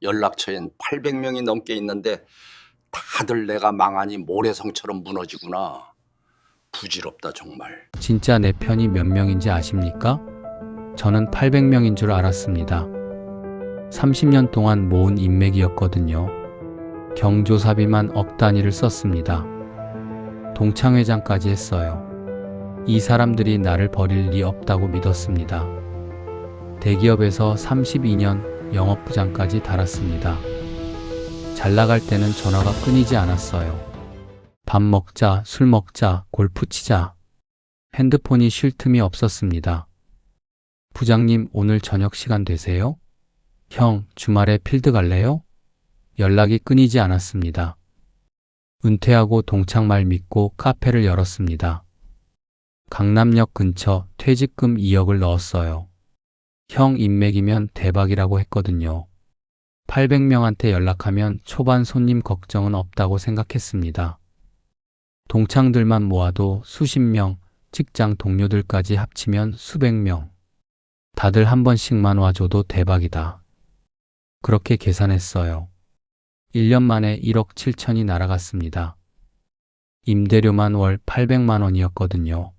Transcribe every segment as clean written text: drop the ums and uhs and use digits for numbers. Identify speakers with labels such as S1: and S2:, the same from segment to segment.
S1: 연락처엔 800명이 넘게 있는데 다들 내가 망하니 모래성처럼 무너지구나. 부질없다 정말.
S2: 진짜 내 편이 몇 명인지 아십니까? 저는 800명인 줄 알았습니다. 30년 동안 모은 인맥이었거든요. 경조사비만 억 단위를 썼습니다. 동창회장까지 했어요. 이 사람들이 나를 버릴 리 없다고 믿었습니다. 대기업에서 32년 영업부장까지 달았습니다. 잘 나갈 때는 전화가 끊이지 않았어요. 밥 먹자, 술 먹자, 골프 치자. 핸드폰이 쉴 틈이 없었습니다. 부장님, 오늘 저녁 시간 되세요? 형, 주말에 필드 갈래요? 연락이 끊이지 않았습니다. 은퇴하고 동창 말 믿고 카페를 열었습니다. 강남역 근처 퇴직금 2억을 넣었어요. 형 인맥이면 대박이라고 했거든요. 800명한테 연락하면 초반 손님 걱정은 없다고 생각했습니다. 동창들만 모아도 수십 명, 직장 동료들까지 합치면 수백 명. 다들 한 번씩만 와줘도 대박이다. 그렇게 계산했어요. 1년 만에 1억 7천이 날아갔습니다. 임대료만 월 800만 원이었거든요.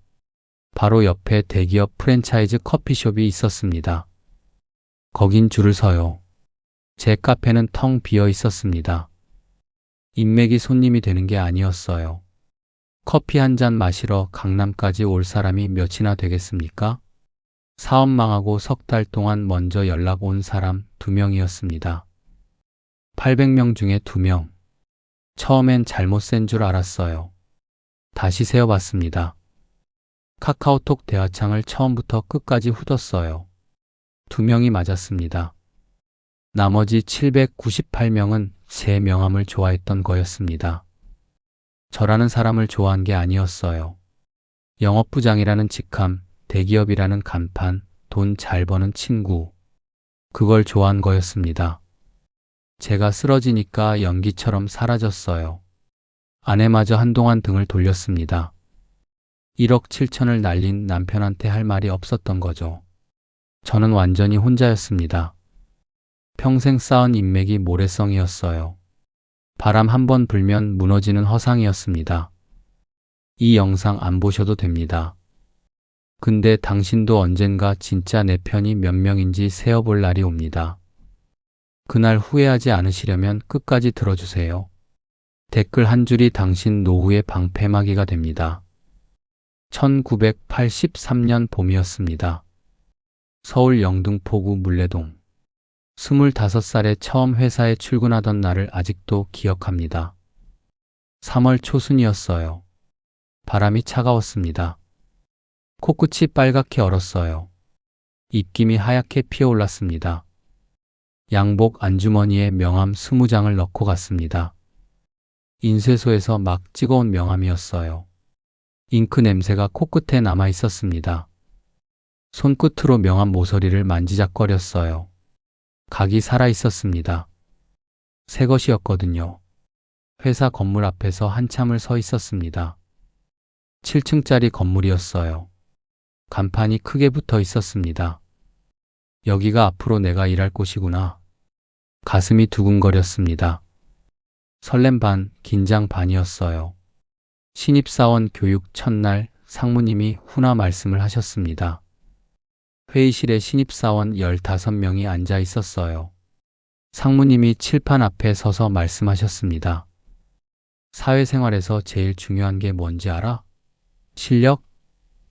S2: 바로 옆에 대기업 프랜차이즈 커피숍이 있었습니다. 거긴 줄을 서요. 제 카페는 텅 비어 있었습니다. 인맥이 손님이 되는 게 아니었어요. 커피 한 잔 마시러 강남까지 올 사람이 몇이나 되겠습니까? 사업 망하고 석 달 동안 먼저 연락 온 사람 2명이었습니다. 800명 중에 2명. 처음엔 잘못 센 줄 알았어요. 다시 세어봤습니다. 카카오톡 대화창을 처음부터 끝까지 훑었어요. 2명이 맞았습니다. 나머지 798명은 제 명함을 좋아했던 거였습니다. 저라는 사람을 좋아한 게 아니었어요. 영업부장이라는 직함, 대기업이라는 간판, 돈 잘 버는 친구. 그걸 좋아한 거였습니다. 제가 쓰러지니까 연기처럼 사라졌어요. 아내마저 한동안 등을 돌렸습니다. 1억 7천을 날린 남편한테 할 말이 없었던 거죠. 저는 완전히 혼자였습니다. 평생 쌓은 인맥이 모래성이었어요. 바람 한 번 불면 무너지는 허상이었습니다. 이 영상 안 보셔도 됩니다. 근데 당신도 언젠가 진짜 내 편이 몇 명인지 세어볼 날이 옵니다. 그날 후회하지 않으시려면 끝까지 들어주세요. 댓글 한 줄이 당신 노후의 방패막이가 됩니다. 1983년 봄이었습니다. 서울 영등포구 물레동. 25살에 처음 회사에 출근하던 날을 아직도 기억합니다. 3월 초순이었어요. 바람이 차가웠습니다. 코끝이 빨갛게 얼었어요. 입김이 하얗게 피어올랐습니다. 양복 안주머니에 명함 20장을 넣고 갔습니다. 인쇄소에서 막 찍어온 명함이었어요. 잉크 냄새가 코끝에 남아 있었습니다. 손끝으로 명함 모서리를 만지작거렸어요. 각이 살아 있었습니다. 새 것이었거든요. 회사 건물 앞에서 한참을 서 있었습니다. 7층짜리 건물이었어요. 간판이 크게 붙어 있었습니다. 여기가 앞으로 내가 일할 곳이구나. 가슴이 두근거렸습니다. 설렘 반, 긴장 반이었어요. 신입사원 교육 첫날 상무님이 훈화 말씀을 하셨습니다. 회의실에 신입사원 15명이 앉아 있었어요. 상무님이 칠판 앞에 서서 말씀하셨습니다. 사회생활에서 제일 중요한 게 뭔지 알아? 실력?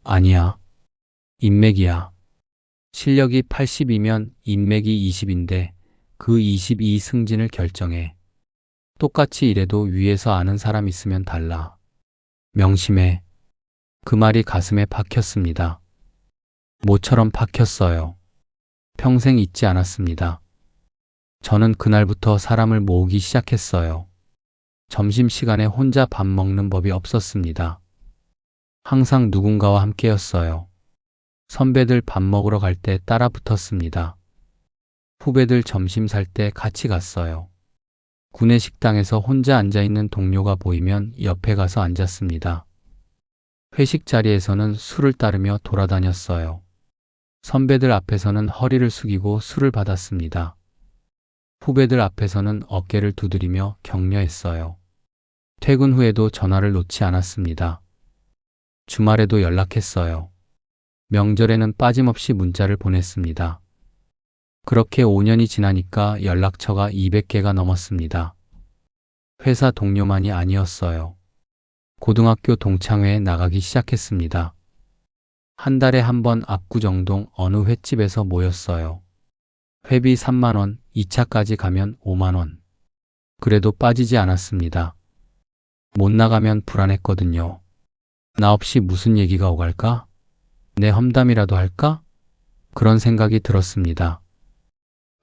S2: 아니야. 인맥이야. 실력이 80이면 인맥이 20인데 그 22 승진을 결정해. 똑같이 일해도 위에서 아는 사람 있으면 달라. 명심해. 그 말이 가슴에 박혔습니다. 모처럼 박혔어요. 평생 잊지 않았습니다. 저는 그날부터 사람을 모으기 시작했어요. 점심시간에 혼자 밥 먹는 법이 없었습니다. 항상 누군가와 함께였어요. 선배들 밥 먹으러 갈 때 따라 붙었습니다. 후배들 점심 살 때 같이 갔어요. 구내 식당에서 혼자 앉아있는 동료가 보이면 옆에 가서 앉았습니다. 회식 자리에서는 술을 따르며 돌아다녔어요. 선배들 앞에서는 허리를 숙이고 술을 받았습니다. 후배들 앞에서는 어깨를 두드리며 격려했어요. 퇴근 후에도 전화를 놓지 않았습니다. 주말에도 연락했어요. 명절에는 빠짐없이 문자를 보냈습니다. 그렇게 5년이 지나니까 연락처가 200개가 넘었습니다. 회사 동료만이 아니었어요. 고등학교 동창회에 나가기 시작했습니다. 한 달에 한 번 압구정동 어느 횟집에서 모였어요. 회비 3만 원, 2차까지 가면 5만 원. 그래도 빠지지 않았습니다. 못 나가면 불안했거든요. 나 없이 무슨 얘기가 오갈까? 내 험담이라도 할까? 그런 생각이 들었습니다.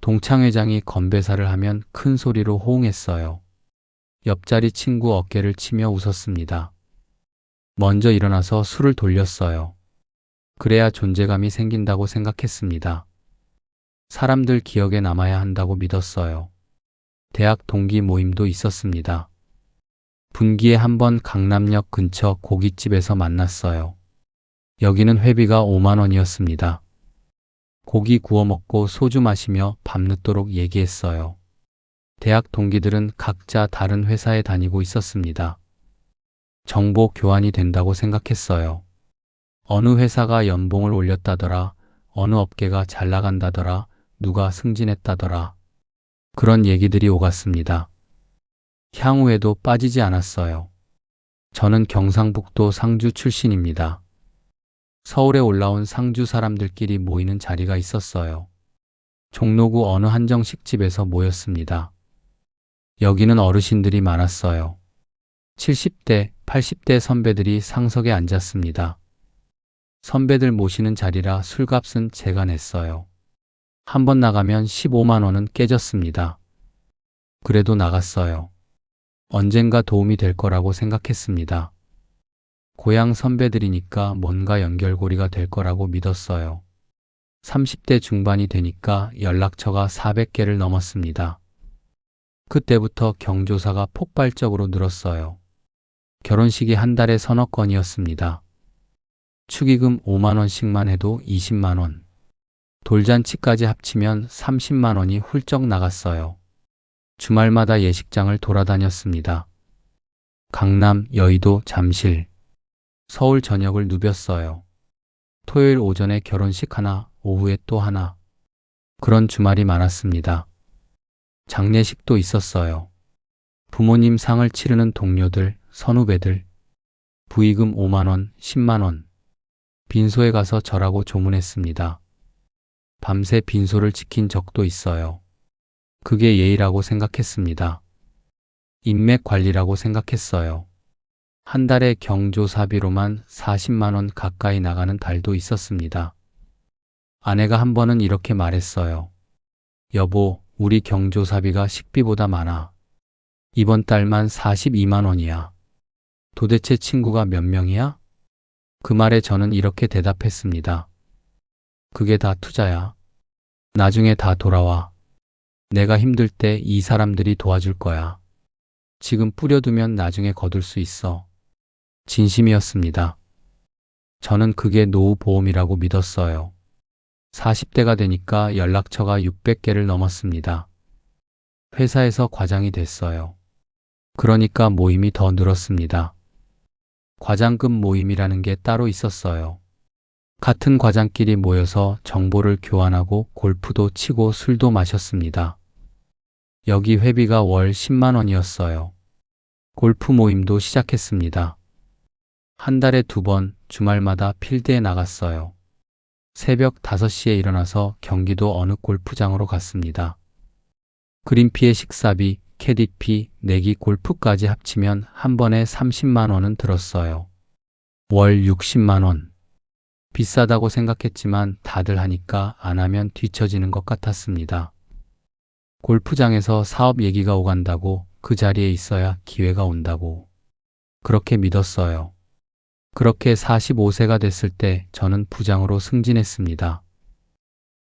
S2: 동창회장이 건배사를 하면 큰 소리로 호응했어요. 옆자리 친구 어깨를 치며 웃었습니다. 먼저 일어나서 술을 돌렸어요. 그래야 존재감이 생긴다고 생각했습니다. 사람들 기억에 남아야 한다고 믿었어요. 대학 동기 모임도 있었습니다. 분기에 한 번 강남역 근처 고깃집에서 만났어요. 여기는 회비가 5만 원이었습니다. 고기 구워 먹고 소주 마시며 밤늦도록 얘기했어요. 대학 동기들은 각자 다른 회사에 다니고 있었습니다. 정보 교환이 된다고 생각했어요. 어느 회사가 연봉을 올렸다더라, 어느 업계가 잘 나간다더라, 누가 승진했다더라. 그런 얘기들이 오갔습니다. 향후에도 빠지지 않았어요. 저는 경상북도 상주 출신입니다. 서울에 올라온 상주 사람들끼리 모이는 자리가 있었어요. 종로구 어느 한정식집에서 모였습니다. 여기는 어르신들이 많았어요. 70대, 80대 선배들이 상석에 앉았습니다. 선배들 모시는 자리라 술값은 제가 냈어요. 한 번 나가면 15만 원은 깨졌습니다. 그래도 나갔어요. 언젠가 도움이 될 거라고 생각했습니다. 고향 선배들이니까 뭔가 연결고리가 될 거라고 믿었어요. 30대 중반이 되니까 연락처가 400개를 넘었습니다. 그때부터 경조사가 폭발적으로 늘었어요. 결혼식이 한 달에 서너 건이었습니다. 축의금 5만 원씩만 해도 20만 원. 돌잔치까지 합치면 30만 원이 훌쩍 나갔어요. 주말마다 예식장을 돌아다녔습니다. 강남, 여의도, 잠실, 서울 전역을 누볐어요. 토요일 오전에 결혼식 하나, 오후에 또 하나. 그런 주말이 많았습니다. 장례식도 있었어요. 부모님 상을 치르는 동료들, 선후배들. 부의금 5만 원, 10만 원. 빈소에 가서 절하고 조문했습니다. 밤새 빈소를 지킨 적도 있어요. 그게 예의라고 생각했습니다. 인맥 관리라고 생각했어요. 한 달에 경조사비로만 40만 원 가까이 나가는 달도 있었습니다. 아내가 한 번은 이렇게 말했어요. 여보, 우리 경조사비가 식비보다 많아. 이번 달만 42만 원이야. 도대체 친구가 몇 명이야? 그 말에 저는 이렇게 대답했습니다. 그게 다 투자야. 나중에 다 돌아와. 내가 힘들 때 이 사람들이 도와줄 거야. 지금 뿌려두면 나중에 거둘 수 있어. 진심이었습니다. 저는 그게 노후 보험이라고 믿었어요. 40대가 되니까 연락처가 600개를 넘었습니다. 회사에서 과장이 됐어요. 그러니까 모임이 더 늘었습니다. 과장급 모임이라는 게 따로 있었어요. 같은 과장끼리 모여서 정보를 교환하고 골프도 치고 술도 마셨습니다. 여기 회비가 월 10만 원이었어요. 골프 모임도 시작했습니다. 한 달에 2번 주말마다 필드에 나갔어요. 새벽 5시에 일어나서 경기도 어느 골프장으로 갔습니다. 그린피의 식사비, 캐디피, 내기 골프까지 합치면 한 번에 30만 원은 들었어요. 월 60만 원. 비싸다고 생각했지만 다들 하니까 안 하면 뒤처지는 것 같았습니다. 골프장에서 사업 얘기가 오간다고 그 자리에 있어야 기회가 온다고. 그렇게 믿었어요. 그렇게 45세가 됐을 때 저는 부장으로 승진했습니다.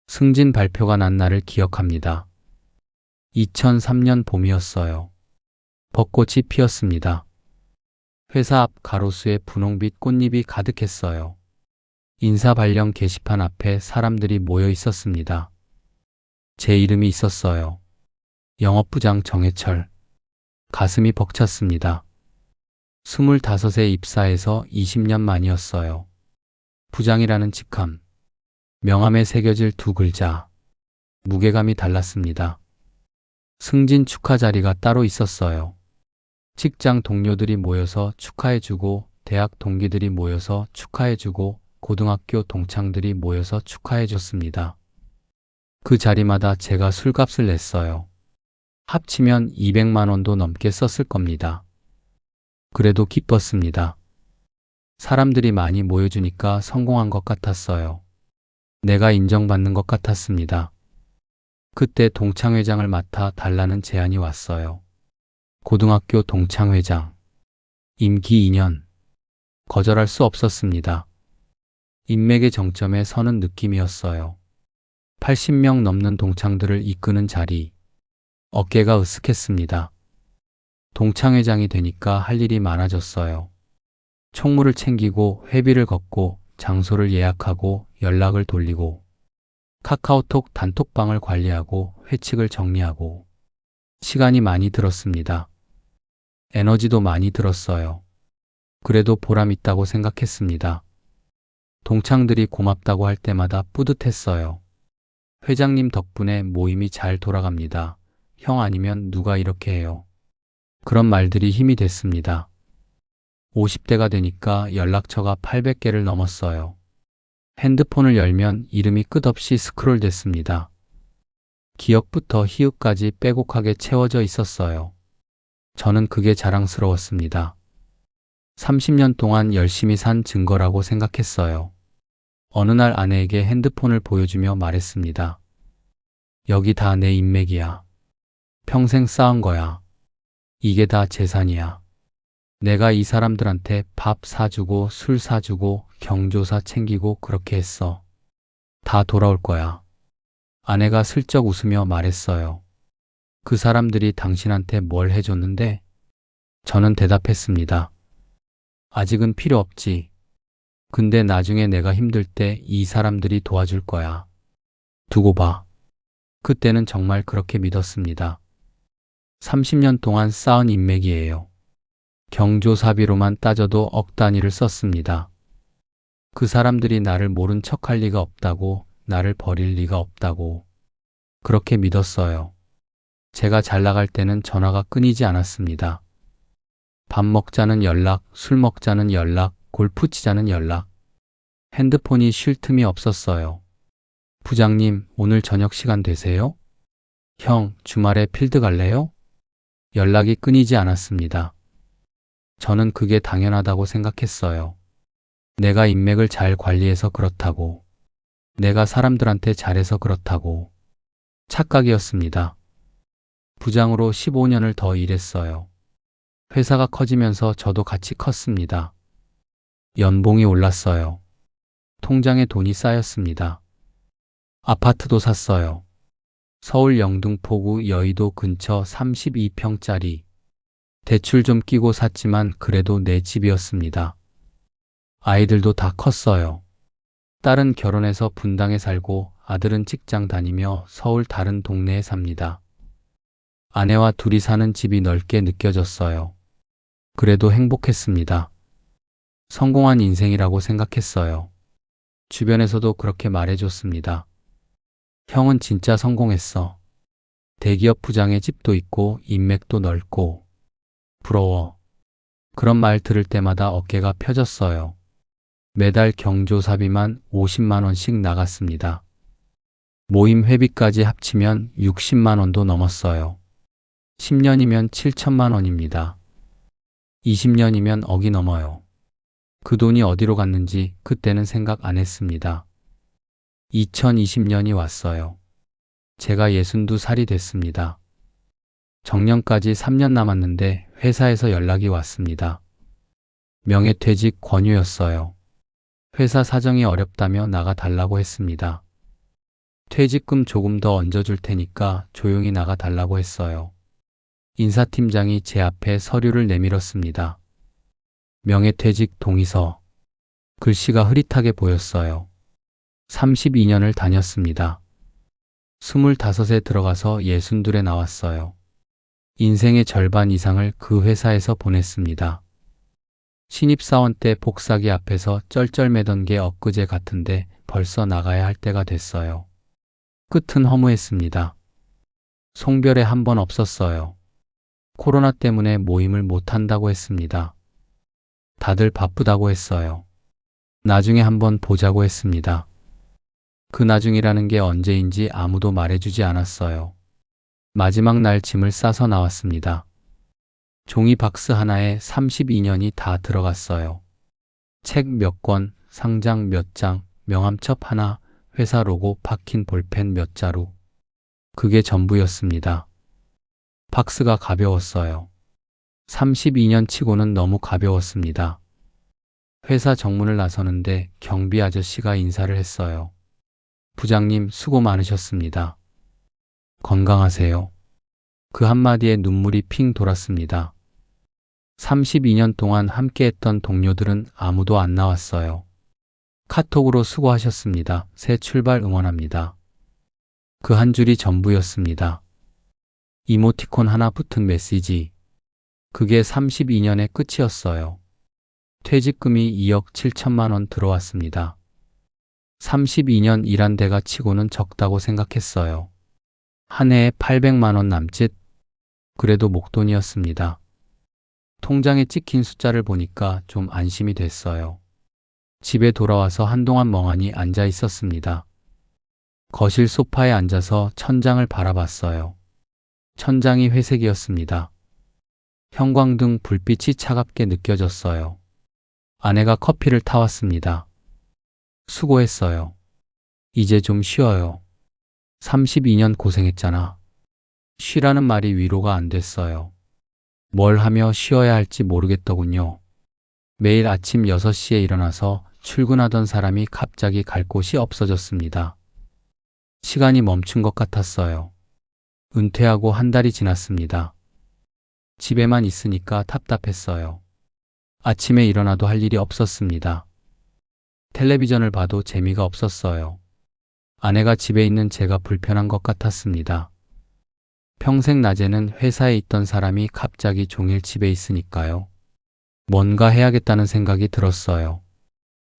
S2: 승진 발표가 난 날을 기억합니다. 2003년 봄이었어요. 벚꽃이 피었습니다. 회사 앞 가로수에 분홍빛 꽃잎이 가득했어요. 인사 발령 게시판 앞에 사람들이 모여 있었습니다. 제 이름이 있었어요. 영업부장 정해철. 가슴이 벅찼습니다. 25세 입사해서 20년 만이었어요. 부장이라는 직함. 명함에 새겨질 두 글자. 무게감이 달랐습니다. 승진 축하 자리가 따로 있었어요. 직장 동료들이 모여서 축하해주고, 대학 동기들이 모여서 축하해주고, 고등학교 동창들이 모여서 축하해줬습니다. 그 자리마다 제가 술값을 냈어요. 합치면 200만 원도 넘게 썼을 겁니다. 그래도 기뻤습니다. 사람들이 많이 모여주니까 성공한 것 같았어요. 내가 인정받는 것 같았습니다. 그때 동창회장을 맡아 달라는 제안이 왔어요. 고등학교 동창회장. 임기 2년. 거절할 수 없었습니다. 인맥의 정점에 서는 느낌이었어요. 80명 넘는 동창들을 이끄는 자리. 어깨가 으쓱했습니다. 동창회장이 되니까 할 일이 많아졌어요. 총무를 챙기고 회비를 걷고 장소를 예약하고 연락을 돌리고 카카오톡 단톡방을 관리하고 회칙을 정리하고 시간이 많이 들었습니다. 에너지도 많이 들었어요. 그래도 보람 있다고 생각했습니다. 동창들이 고맙다고 할 때마다 뿌듯했어요. 회장님 덕분에 모임이 잘 돌아갑니다. 형 아니면 누가 이렇게 해요. 그런 말들이 힘이 됐습니다. 50대가 되니까 연락처가 800개를 넘었어요. 핸드폰을 열면 이름이 끝없이 스크롤됐습니다. 기억부터 희읍까지 빼곡하게 채워져 있었어요. 저는 그게 자랑스러웠습니다. 30년 동안 열심히 산 증거라고 생각했어요. 어느 날 아내에게 핸드폰을 보여주며 말했습니다. 여기 다 내 인맥이야. 평생 쌓은 거야. 이게 다 재산이야. 내가 이 사람들한테 밥 사주고 술 사주고 경조사 챙기고 그렇게 했어. 다 돌아올 거야. 아내가 슬쩍 웃으며 말했어요. 그 사람들이 당신한테 뭘 해줬는데? 저는 대답했습니다. 아직은 필요 없지. 근데 나중에 내가 힘들 때 이 사람들이 도와줄 거야. 두고 봐. 그때는 정말 그렇게 믿었습니다. 30년 동안 쌓은 인맥이에요. 경조사비로만 따져도 억 단위를 썼습니다. 그 사람들이 나를 모른 척할 리가 없다고, 나를 버릴 리가 없다고. 그렇게 믿었어요. 제가 잘 나갈 때는 전화가 끊이지 않았습니다. 밥 먹자는 연락, 술 먹자는 연락, 골프 치자는 연락. 핸드폰이 쉴 틈이 없었어요. 부장님, 오늘 저녁 시간 되세요? 형, 주말에 필드 갈래요? 연락이 끊이지 않았습니다. 저는 그게 당연하다고 생각했어요. 내가 인맥을 잘 관리해서 그렇다고. 내가 사람들한테 잘해서 그렇다고. 착각이었습니다. 부장으로 15년을 더 일했어요. 회사가 커지면서 저도 같이 컸습니다. 연봉이 올랐어요. 통장에 돈이 쌓였습니다. 아파트도 샀어요. 서울 영등포구 여의도 근처 32평짜리. 대출 좀 끼고 샀지만 그래도 내 집이었습니다. 아이들도 다 컸어요. 딸은 결혼해서 분당에 살고 아들은 직장 다니며 서울 다른 동네에 삽니다. 아내와 둘이 사는 집이 넓게 느껴졌어요. 그래도 행복했습니다. 성공한 인생이라고 생각했어요. 주변에서도 그렇게 말해줬습니다. 형은 진짜 성공했어. 대기업 부장의 집도 있고 인맥도 넓고. 부러워. 그런 말 들을 때마다 어깨가 펴졌어요. 매달 경조사비만 50만 원씩 나갔습니다. 모임 회비까지 합치면 60만 원도 넘었어요. 10년이면 7천만 원입니다. 20년이면 억이 넘어요. 그 돈이 어디로 갔는지 그때는 생각 안 했습니다. 2020년이 왔어요. 제가 62살이 됐습니다. 정년까지 3년 남았는데 회사에서 연락이 왔습니다. 명예퇴직 권유였어요. 회사 사정이 어렵다며 나가 달라고 했습니다. 퇴직금 조금 더 얹어줄 테니까 조용히 나가 달라고 했어요. 인사팀장이 제 앞에 서류를 내밀었습니다. 명예퇴직 동의서. 글씨가 흐릿하게 보였어요. 32년을 다녔습니다. 25에 들어가서 62에 나왔어요. 인생의 절반 이상을 그 회사에서 보냈습니다. 신입사원 때 복사기 앞에서 쩔쩔매던 게 엊그제 같은데 벌써 나가야 할 때가 됐어요. 끝은 허무했습니다. 송별회 한 번 없었어요. 코로나 때문에 모임을 못한다고 했습니다. 다들 바쁘다고 했어요. 나중에 한번 보자고 했습니다. 그 나중이라는 게 언제인지 아무도 말해주지 않았어요. 마지막 날 짐을 싸서 나왔습니다. 종이 박스 하나에 32년이 다 들어갔어요. 책 몇 권, 상장 몇 장, 명함첩 하나, 회사 로고 박힌 볼펜 몇 자루. 그게 전부였습니다. 박스가 가벼웠어요. 32년 치고는 너무 가벼웠습니다. 회사 정문을 나서는데 경비 아저씨가 인사를 했어요. 부장님 수고 많으셨습니다. 건강하세요. 그 한마디에 눈물이 핑 돌았습니다. 32년 동안 함께했던 동료들은 아무도 안 나왔어요. 카톡으로 수고하셨습니다. 새 출발 응원합니다. 그 한 줄이 전부였습니다. 이모티콘 하나 붙은 메시지. 그게 32년의 끝이었어요. 퇴직금이 2억 7천만 원 들어왔습니다. 32년 일한 데가 치고는 적다고 생각했어요. 한 해에 800만 원 남짓. 그래도 목돈이었습니다. 통장에 찍힌 숫자를 보니까 좀 안심이 됐어요. 집에 돌아와서 한동안 멍하니 앉아 있었습니다. 거실 소파에 앉아서 천장을 바라봤어요. 천장이 회색이었습니다. 형광등 불빛이 차갑게 느껴졌어요. 아내가 커피를 타왔습니다. 수고했어요. 이제 좀 쉬어요. 32년 고생했잖아. 쉬라는 말이 위로가 안 됐어요. 뭘 하며 쉬어야 할지 모르겠더군요. 매일 아침 6시에 일어나서 출근하던 사람이 갑자기 갈 곳이 없어졌습니다. 시간이 멈춘 것 같았어요. 은퇴하고 한 달이 지났습니다. 집에만 있으니까 답답했어요. 아침에 일어나도 할 일이 없었습니다. 텔레비전을 봐도 재미가 없었어요. 아내가 집에 있는 제가 불편한 것 같았습니다. 평생 낮에는 회사에 있던 사람이 갑자기 종일 집에 있으니까요. 뭔가 해야겠다는 생각이 들었어요.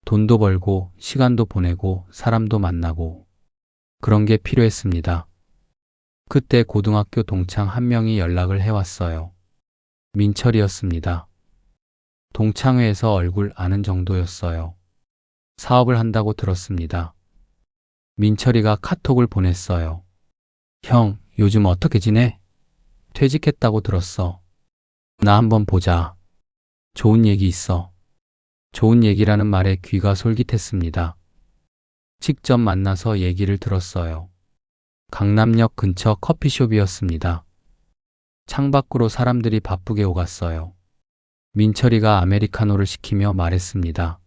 S2: 돈도 벌고 시간도 보내고 사람도 만나고 그런 게 필요했습니다. 그때 고등학교 동창 한 명이 연락을 해왔어요. 민철이었습니다. 동창회에서 얼굴 아는 정도였어요. 사업을 한다고 들었습니다. 민철이가 카톡을 보냈어요. 형, 요즘 어떻게 지내? 퇴직했다고 들었어. 나 한번 보자. 좋은 얘기 있어. 좋은 얘기라는 말에 귀가 솔깃했습니다. 직접 만나서 얘기를 들었어요. 강남역 근처 커피숍이었습니다. 창밖으로 사람들이 바쁘게 오갔어요. 민철이가 아메리카노를 시키며 말했습니다.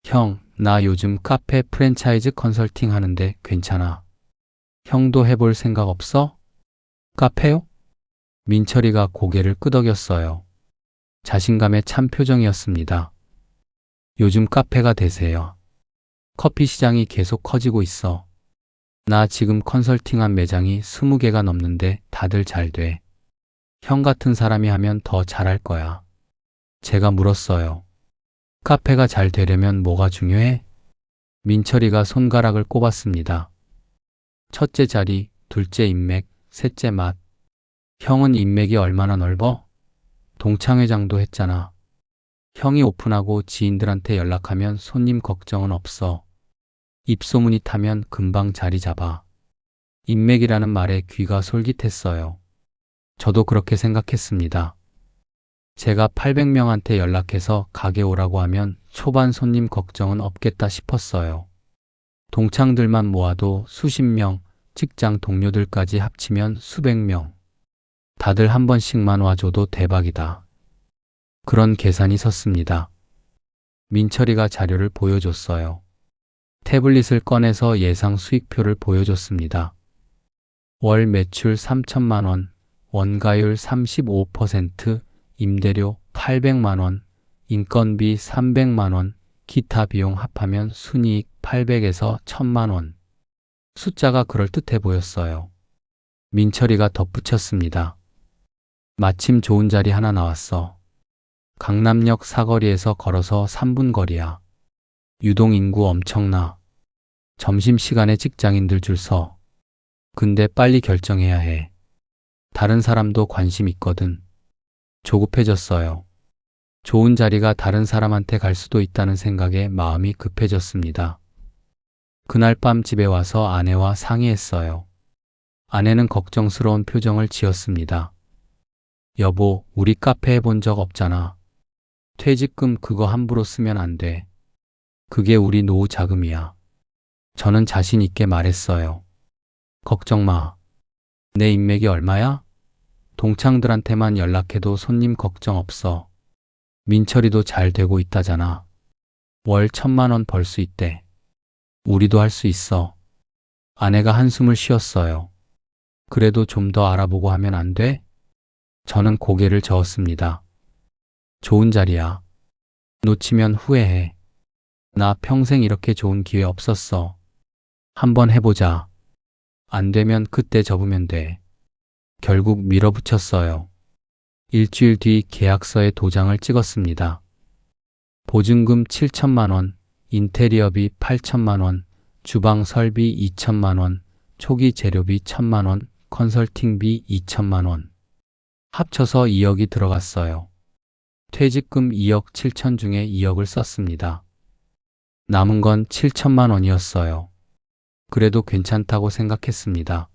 S2: 형, 나 요즘 카페 프랜차이즈 컨설팅 하는데 괜찮아. 형도 해볼 생각 없어? 카페요? 민철이가 고개를 끄덕였어요. 자신감에 찬 표정이었습니다. 요즘 카페가 대세야. 커피 시장이 계속 커지고 있어. 나 지금 컨설팅한 매장이 20개가 넘는데 다들 잘 돼. 형 같은 사람이 하면 더 잘할 거야. 제가 물었어요. 카페가 잘 되려면 뭐가 중요해? 민철이가 손가락을 꼽았습니다. 첫째 자리, 둘째 인맥, 셋째 맛. 형은 인맥이 얼마나 넓어? 동창회장도 했잖아. 형이 오픈하고 지인들한테 연락하면 손님 걱정은 없어. 입소문이 타면 금방 자리 잡아. 인맥이라는 말에 귀가 솔깃했어요. 저도 그렇게 생각했습니다. 제가 800명한테 연락해서 가게 오라고 하면 초반 손님 걱정은 없겠다 싶었어요. 동창들만 모아도 수십 명, 직장 동료들까지 합치면 수백 명. 다들 한 번씩만 와줘도 대박이다. 그런 계산이 섰습니다. 민철이가 자료를 보여줬어요. 태블릿을 꺼내서 예상 수익표를 보여줬습니다. 월 매출 3천만 원, 원가율 35%, 임대료 800만 원, 인건비 300만 원, 기타 비용 합하면 순이익 800에서 1000만 원. 숫자가 그럴듯해 보였어요. 민철이가 덧붙였습니다. 마침 좋은 자리 하나 나왔어. 강남역 사거리에서 걸어서 3분 거리야. 유동 인구 엄청나. 점심시간에 직장인들 줄 서. 근데 빨리 결정해야 해. 다른 사람도 관심 있거든. 조급해졌어요. 좋은 자리가 다른 사람한테 갈 수도 있다는 생각에 마음이 급해졌습니다. 그날 밤 집에 와서 아내와 상의했어요. 아내는 걱정스러운 표정을 지었습니다. 여보, 우리 카페 해본 적 없잖아. 퇴직금 그거 함부로 쓰면 안 돼. 그게 우리 노후 자금이야. 저는 자신 있게 말했어요. 걱정 마. 내 인맥이 얼마야? 동창들한테만 연락해도 손님 걱정 없어. 민철이도 잘 되고 있다잖아. 월 1,000만 원 벌 수 있대. 우리도 할 수 있어. 아내가 한숨을 쉬었어요. 그래도 좀 더 알아보고 하면 안 돼? 저는 고개를 저었습니다. 좋은 자리야. 놓치면 후회해. 나 평생 이렇게 좋은 기회 없었어. 한번 해보자. 안 되면 그때 접으면 돼. 결국 밀어붙였어요. 일주일 뒤 계약서에 도장을 찍었습니다. 보증금 7천만 원, 인테리어비 8천만 원, 주방 설비 2천만 원, 초기 재료비 1,000만 원, 컨설팅비 2천만 원. 합쳐서 2억이 들어갔어요. 퇴직금 2억 7천 중에 2억을 썼습니다. 남은 건 7천만 원이었어요. 그래도 괜찮다고 생각했습니다.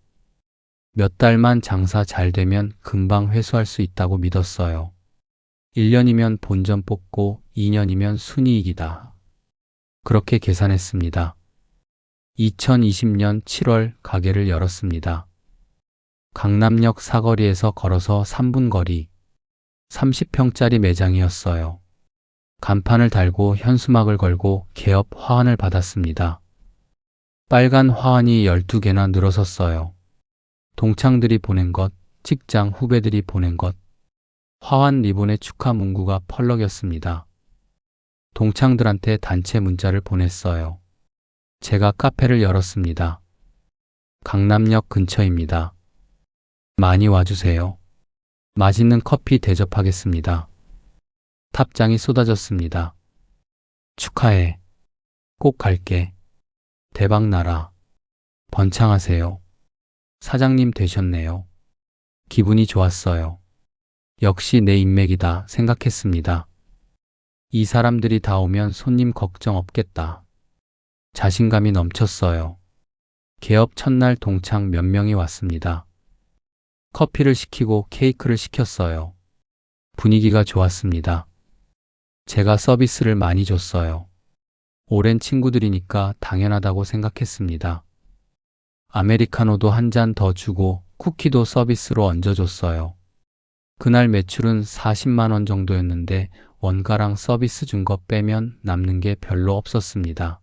S2: 몇 달만 장사 잘 되면 금방 회수할 수 있다고 믿었어요. 1년이면 본전 뽑고 2년이면 순이익이다. 그렇게 계산했습니다. 2020년 7월 가게를 열었습니다. 강남역 사거리에서 걸어서 3분 거리, 30평짜리 매장이었어요. 간판을 달고 현수막을 걸고 개업 화환을 받았습니다. 빨간 화환이 12개나 늘어섰어요. 동창들이 보낸 것, 직장 후배들이 보낸 것, 화환 리본의 축하 문구가 펄럭였습니다. 동창들한테 단체 문자를 보냈어요. 제가 카페를 열었습니다. 강남역 근처입니다. 많이 와주세요. 맛있는 커피 대접하겠습니다. 탑장이 쏟아졌습니다. 축하해. 꼭 갈게. 대박 나라. 번창하세요. 사장님 되셨네요. 기분이 좋았어요. 역시 내 인맥이다 생각했습니다. 이 사람들이 다 오면 손님 걱정 없겠다. 자신감이 넘쳤어요. 개업 첫날 동창 몇 명이 왔습니다. 커피를 시키고 케이크를 시켰어요. 분위기가 좋았습니다. 제가 서비스를 많이 줬어요. 오랜 친구들이니까 당연하다고 생각했습니다. 아메리카노도 한 잔 더 주고 쿠키도 서비스로 얹어줬어요. 그날 매출은 40만 원 정도였는데 원가랑 서비스 준 거 빼면 남는 게 별로 없었습니다.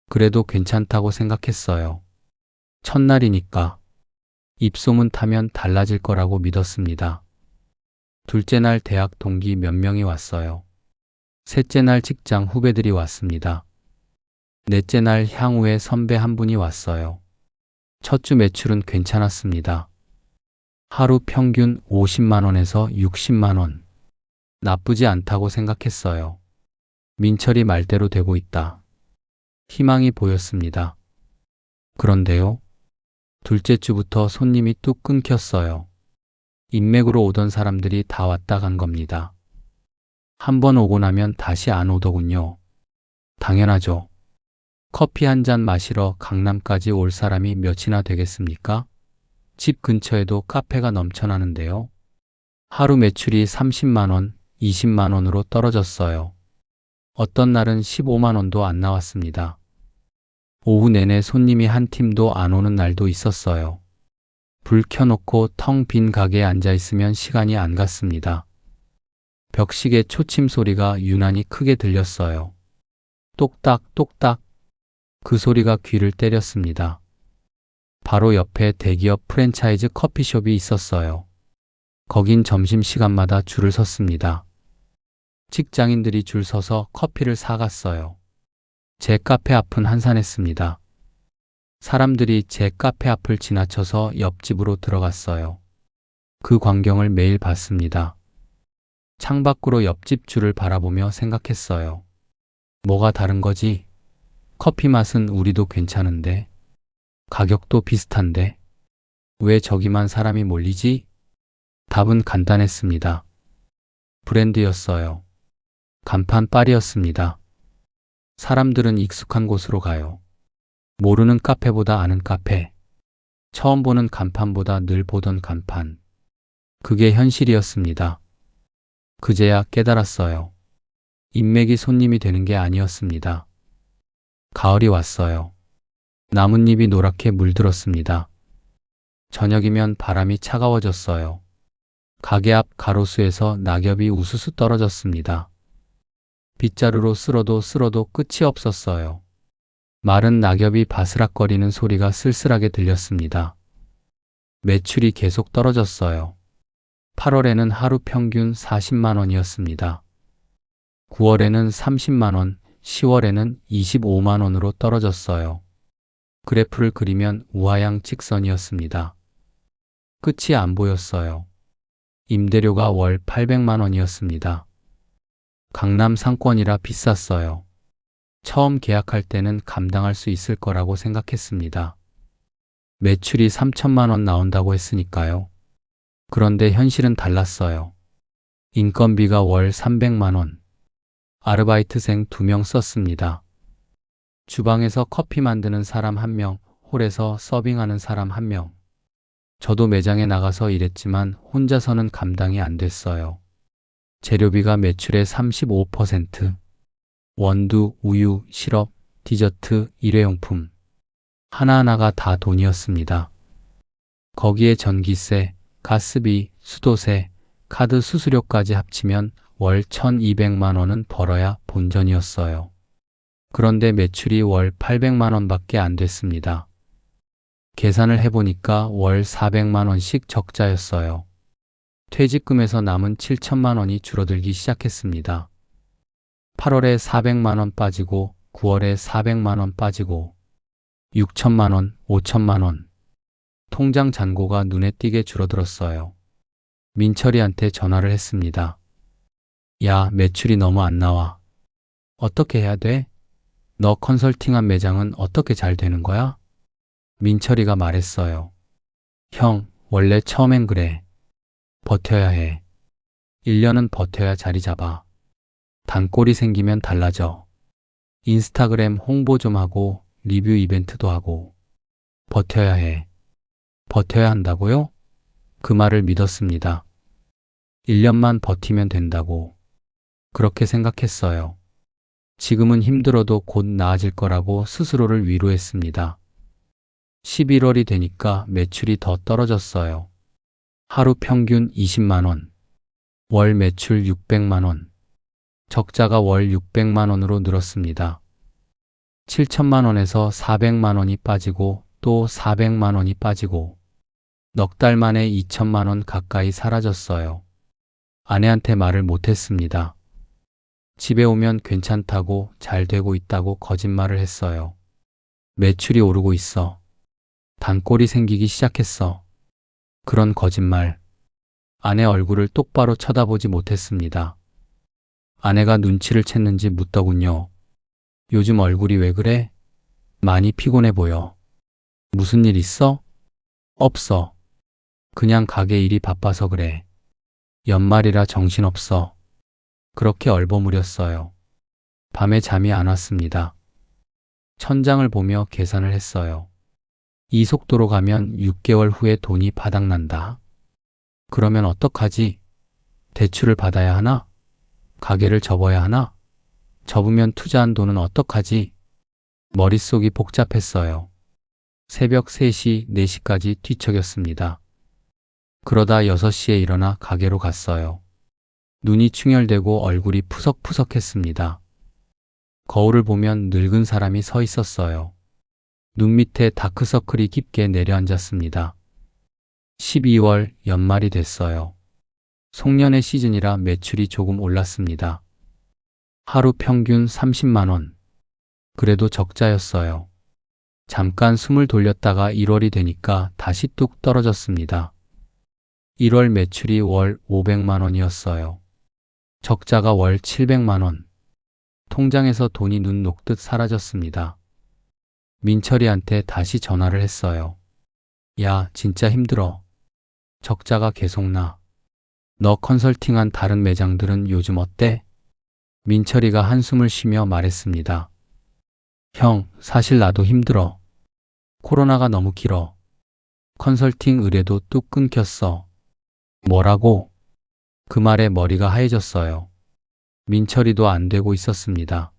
S2: 그래도 괜찮다고 생각했어요. 첫날이니까. 입소문 타면 달라질 거라고 믿었습니다. 둘째 날 대학 동기 몇 명이 왔어요. 셋째 날 직장 후배들이 왔습니다. 넷째 날 향후에 선배 한 분이 왔어요. 첫 주 매출은 괜찮았습니다. 하루 평균 50만 원에서 60만 원. 나쁘지 않다고 생각했어요. 민철이 말대로 되고 있다. 희망이 보였습니다. 그런데요. 둘째 주부터 손님이 뚝 끊겼어요. 인맥으로 오던 사람들이 다 왔다 간 겁니다. 한 번 오고 나면 다시 안 오더군요. 당연하죠. 커피 한 잔 마시러 강남까지 올 사람이 몇이나 되겠습니까? 집 근처에도 카페가 넘쳐나는데요. 하루 매출이 30만 원, 20만 원으로 떨어졌어요. 어떤 날은 15만 원도 안 나왔습니다. 오후 내내 손님이 한 팀도 안 오는 날도 있었어요. 불 켜놓고 텅 빈 가게에 앉아있으면 시간이 안 갔습니다. 벽시계 초침 소리가 유난히 크게 들렸어요. 똑딱 똑딱. 그 소리가 귀를 때렸습니다. 바로 옆에 대기업 프랜차이즈 커피숍이 있었어요. 거긴 점심시간마다 줄을 섰습니다. 직장인들이 줄 서서 커피를 사갔어요. 제 카페 앞은 한산했습니다. 사람들이 제 카페 앞을 지나쳐서 옆집으로 들어갔어요. 그 광경을 매일 봤습니다. 창밖으로 옆집 줄을 바라보며 생각했어요. 뭐가 다른 거지? 커피 맛은 우리도 괜찮은데, 가격도 비슷한데, 왜 저기만 사람이 몰리지? 답은 간단했습니다. 브랜드였어요. 간판 빨이었습니다. 사람들은 익숙한 곳으로 가요. 모르는 카페보다 아는 카페. 처음 보는 간판보다 늘 보던 간판. 그게 현실이었습니다. 그제야 깨달았어요. 인맥이 손님이 되는 게 아니었습니다. 가을이 왔어요. 나뭇잎이 노랗게 물들었습니다. 저녁이면 바람이 차가워졌어요. 가게 앞 가로수에서 낙엽이 우수수 떨어졌습니다. 빗자루로 쓸어도 끝이 없었어요. 마른 낙엽이 바스락거리는 소리가 쓸쓸하게 들렸습니다. 매출이 계속 떨어졌어요. 8월에는 하루 평균 40만 원이었습니다. 9월에는 30만 원, 10월에는 25만 원으로 떨어졌어요. 그래프를 그리면 우하향 직선이었습니다. 끝이 안 보였어요. 임대료가 월 800만 원이었습니다. 강남 상권이라 비쌌어요. 처음 계약할 때는 감당할 수 있을 거라고 생각했습니다. 매출이 3천만 원 나온다고 했으니까요. 그런데 현실은 달랐어요. 인건비가 월 300만 원. 아르바이트생 2명 썼습니다. 주방에서 커피 만드는 사람 1명, 홀에서 서빙하는 사람 1명. 저도 매장에 나가서 일했지만 혼자서는 감당이 안 됐어요. 재료비가 매출의 35%. 원두, 우유, 시럽, 디저트, 일회용품. 하나하나가 다 돈이었습니다. 거기에 전기세, 가스비, 수도세, 카드 수수료까지 합치면 월 1,200만 원은 벌어야 본전이었어요. 그런데 매출이 월 800만 원밖에 안 됐습니다. 계산을 해보니까 월 400만 원씩 적자였어요. 퇴직금에서 남은 7천만 원이 줄어들기 시작했습니다. 8월에 400만 원 빠지고 9월에 400만 원 빠지고 6천만 원, 5천만 원. 통장 잔고가 눈에 띄게 줄어들었어요. 민철이한테 전화를 했습니다. 야, 매출이 너무 안 나와. 어떻게 해야 돼? 너 컨설팅한 매장은 어떻게 잘 되는 거야? 민철이가 말했어요. 형, 원래 처음엔 그래. 버텨야 해. 1년은 버텨야 자리 잡아. 단골이 생기면 달라져. 인스타그램 홍보 좀 하고 리뷰 이벤트도 하고. 버텨야 해. 버텨야 한다고요? 그 말을 믿었습니다. 1년만 버티면 된다고. 그렇게 생각했어요. 지금은 힘들어도 곧 나아질 거라고 스스로를 위로했습니다. 11월이 되니까 매출이 더 떨어졌어요. 하루 평균 20만 원. 월 매출 600만 원. 적자가 월 600만 원으로 늘었습니다. 7천만 원에서 400만 원이 빠지고 또 400만 원이 빠지고 넉 달 만에 2천만 원 가까이 사라졌어요. 아내한테 말을 못했습니다. 집에 오면 괜찮다고 잘 되고 있다고 거짓말을 했어요. 매출이 오르고 있어. 단골이 생기기 시작했어. 그런 거짓말. 아내 얼굴을 똑바로 쳐다보지 못했습니다. 아내가 눈치를 챘는지 묻더군요. 요즘 얼굴이 왜 그래? 많이 피곤해 보여. 무슨 일 있어? 없어. 그냥 가게 일이 바빠서 그래. 연말이라 정신없어. 그렇게 얼버무렸어요. 밤에 잠이 안 왔습니다. 천장을 보며 계산을 했어요. 이 속도로 가면 6개월 후에 돈이 바닥난다. 그러면 어떡하지? 대출을 받아야 하나? 가게를 접어야 하나? 접으면 투자한 돈은 어떡하지? 머릿속이 복잡했어요. 새벽 3시, 4시까지 뒤척였습니다. 그러다 6시에 일어나 가게로 갔어요. 눈이 충혈되고 얼굴이 푸석푸석했습니다. 거울을 보면 늙은 사람이 서 있었어요. 눈 밑에 다크서클이 깊게 내려앉았습니다. 12월 연말이 됐어요. 송년회 시즌이라 매출이 조금 올랐습니다. 하루 평균 30만 원. 그래도 적자였어요. 잠깐 숨을 돌렸다가 1월이 되니까 다시 뚝 떨어졌습니다. 1월 매출이 월 500만 원이었어요. 적자가 월 700만 원. 통장에서 돈이 눈 녹듯 사라졌습니다. 민철이한테 다시 전화를 했어요. 야, 진짜 힘들어. 적자가 계속 나. 너 컨설팅한 다른 매장들은 요즘 어때? 민철이가 한숨을 쉬며 말했습니다. 형, 사실 나도 힘들어. 코로나가 너무 길어. 컨설팅 의뢰도 뚝 끊겼어. 뭐라고? 그 말에 머리가 하얘졌어요. 민철이도 안 되고 있었습니다.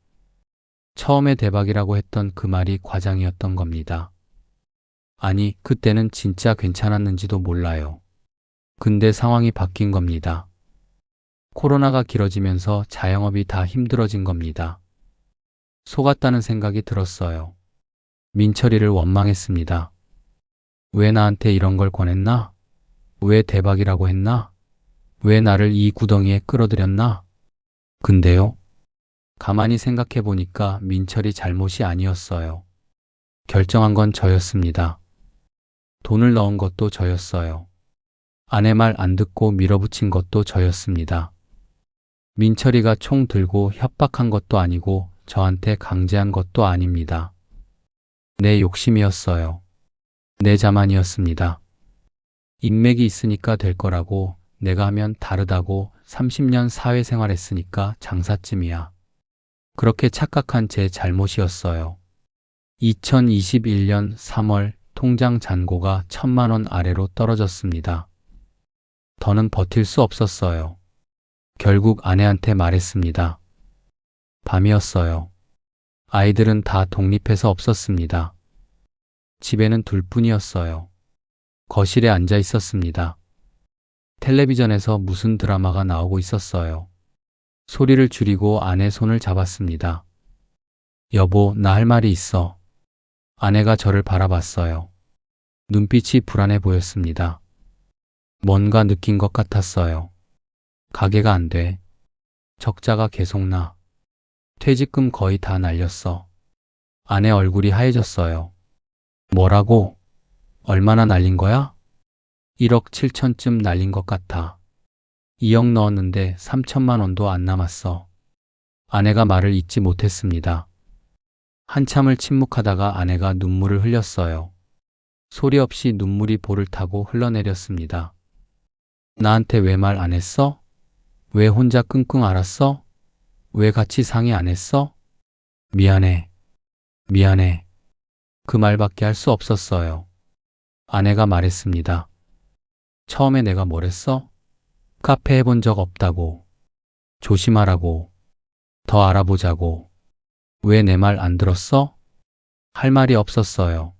S2: 처음에 대박이라고 했던 그 말이 과장이었던 겁니다. 아니, 그때는 진짜 괜찮았는지도 몰라요. 근데 상황이 바뀐 겁니다. 코로나가 길어지면서 자영업이 다 힘들어진 겁니다. 속았다는 생각이 들었어요. 민철이를 원망했습니다. 왜 나한테 이런 걸 권했나? 왜 대박이라고 했나? 왜 나를 이 구덩이에 끌어들였나? 근데요? 가만히 생각해 보니까 민철이 잘못이 아니었어요. 결정한 건 저였습니다. 돈을 넣은 것도 저였어요. 아내 말 안 듣고 밀어붙인 것도 저였습니다. 민철이가 총 들고 협박한 것도 아니고 저한테 강제한 것도 아닙니다. 내 욕심이었어요. 내 자만이었습니다. 인맥이 있으니까 될 거라고, 내가 하면 다르다고 30년 사회생활 했으니까 장사쯤이야. 그렇게 착각한 제 잘못이었어요. 2021년 3월 통장 잔고가 1,000만 원 아래로 떨어졌습니다. 더는 버틸 수 없었어요. 결국 아내한테 말했습니다. 밤이었어요. 아이들은 다 독립해서 없었습니다. 집에는 둘뿐이었어요. 거실에 앉아 있었습니다. 텔레비전에서 무슨 드라마가 나오고 있었어요. 소리를 줄이고 아내 손을 잡았습니다. 여보, 나 할 말이 있어. 아내가 저를 바라봤어요. 눈빛이 불안해 보였습니다. 뭔가 느낀 것 같았어요. 가게가 안 돼. 적자가 계속 나. 퇴직금 거의 다 날렸어. 아내 얼굴이 하얘졌어요. 뭐라고? 얼마나 날린 거야? 1억 7천쯤 날린 것 같아. 2억 넣었는데 3천만 원도 안 남았어. 아내가 말을 잇지 못했습니다. 한참을 침묵하다가 아내가 눈물을 흘렸어요. 소리 없이 눈물이 볼을 타고 흘러내렸습니다. 나한테 왜 말 안 했어? 왜 혼자 끙끙 앓았어? 왜 같이 상의 안 했어? 미안해. 미안해. 그 말밖에 할 수 없었어요. 아내가 말했습니다. 처음에 내가 뭘 했어? 카페 해본 적 없다고. 조심하라고. 더 알아보자고. 왜 내 말 안 들었어? 할 말이 없었어요.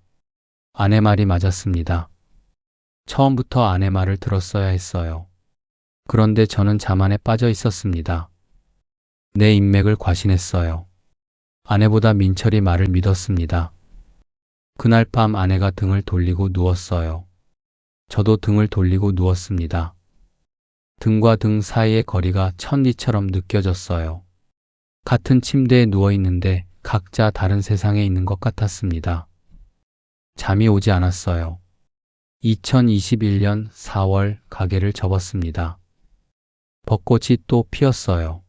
S2: 아내 말이 맞았습니다. 처음부터 아내 말을 들었어야 했어요. 그런데 저는 자만에 빠져 있었습니다. 내 인맥을 과신했어요. 아내보다 민철이 말을 믿었습니다. 그날 밤 아내가 등을 돌리고 누웠어요. 저도 등을 돌리고 누웠습니다. 등과 등 사이의 거리가 천리처럼 느껴졌어요. 같은 침대에 누워 있는데 각자 다른 세상에 있는 것 같았습니다. 잠이 오지 않았어요. 2021년 4월 가게를 접었습니다. 벚꽃이 또 피었어요.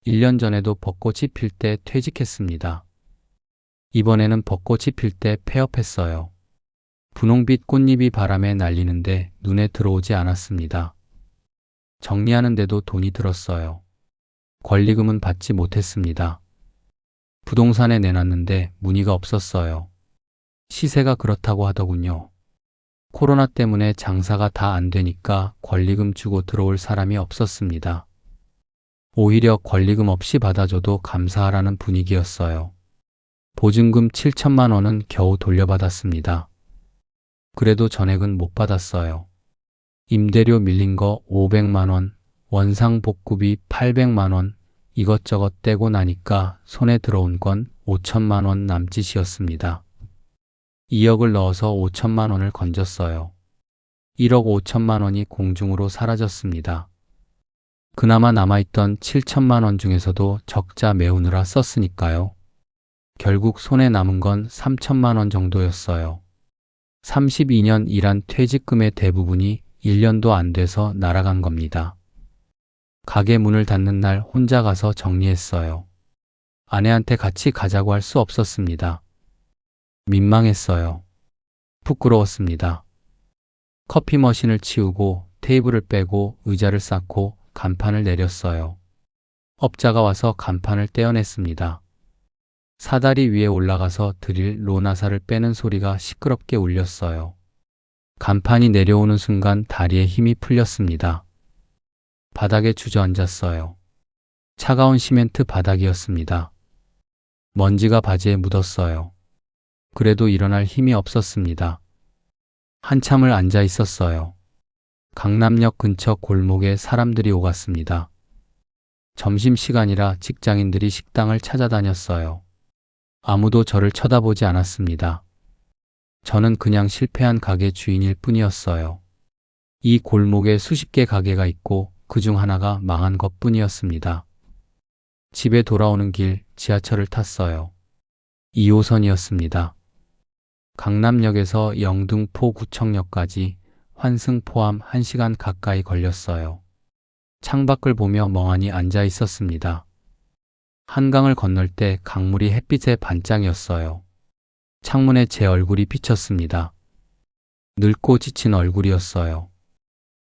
S2: 1년 전에도 벚꽃이 필 때 퇴직했습니다. 이번에는 벚꽃이 필 때 폐업했어요. 분홍빛 꽃잎이 바람에 날리는데 눈에 들어오지 않았습니다. 정리하는데도 돈이 들었어요. 권리금은 받지 못했습니다. 부동산에 내놨는데 문의가 없었어요. 시세가 그렇다고 하더군요. 코로나 때문에 장사가 다 안 되니까 권리금 주고 들어올 사람이 없었습니다. 오히려 권리금 없이 받아줘도 감사하라는 분위기였어요. 보증금 7천만 원은 겨우 돌려받았습니다. 그래도 전액은 못 받았어요. 임대료 밀린 거 500만 원, 원상 복구비 800만 원, 이것저것 떼고 나니까 손에 들어온 건 5천만 원 남짓이었습니다. 2억을 넣어서 5천만 원을 건졌어요. 1억 5천만 원이 공중으로 사라졌습니다. 그나마 남아있던 7천만 원 중에서도 적자 메우느라 썼으니까요. 결국 손에 남은 건 3천만 원 정도였어요. 32년 일한 퇴직금의 대부분이 1년도 안 돼서 날아간 겁니다. 가게 문을 닫는 날 혼자 가서 정리했어요. 아내한테 같이 가자고 할 수 없었습니다. 민망했어요. 부끄러웠습니다. 커피 머신을 치우고 테이블을 빼고 의자를 쌓고 간판을 내렸어요. 업자가 와서 간판을 떼어냈습니다. 사다리 위에 올라가서 드릴 로나사를 빼는 소리가 시끄럽게 울렸어요. 간판이 내려오는 순간 다리에 힘이 풀렸습니다. 바닥에 주저앉았어요. 차가운 시멘트 바닥이었습니다. 먼지가 바지에 묻었어요. 그래도 일어날 힘이 없었습니다. 한참을 앉아 있었어요. 강남역 근처 골목에 사람들이 오갔습니다. 점심시간이라 직장인들이 식당을 찾아다녔어요. 아무도 저를 쳐다보지 않았습니다. 저는 그냥 실패한 가게 주인일 뿐이었어요. 이 골목에 수십 개 가게가 있고 그중 하나가 망한 것뿐이었습니다. 집에 돌아오는 길 지하철을 탔어요. 2호선이었습니다. 강남역에서 영등포구청역까지 환승 포함 1시간 가까이 걸렸어요. 창밖을 보며 멍하니 앉아 있었습니다. 한강을 건널 때 강물이 햇빛에 반짝이었어요. 창문에 제 얼굴이 비쳤습니다. 늙고 지친 얼굴이었어요.